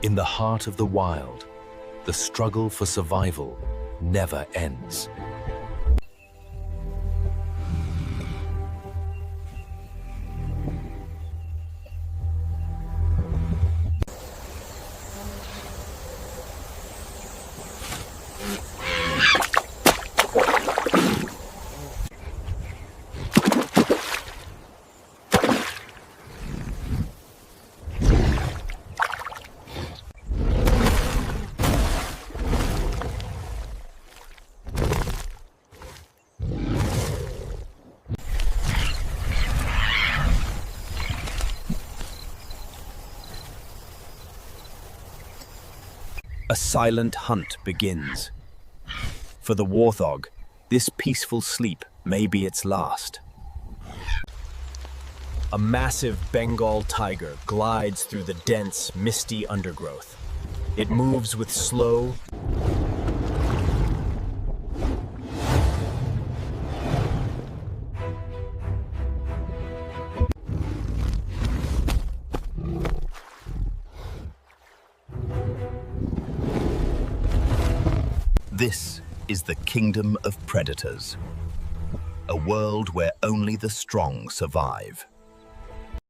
In the heart of the wild, the struggle for survival never ends. A silent hunt begins. For the warthog, this peaceful sleep may be its last. A massive Bengal tiger glides through the dense, misty undergrowth. It moves with slow, This is the kingdom of predators, a world where only the strong survive.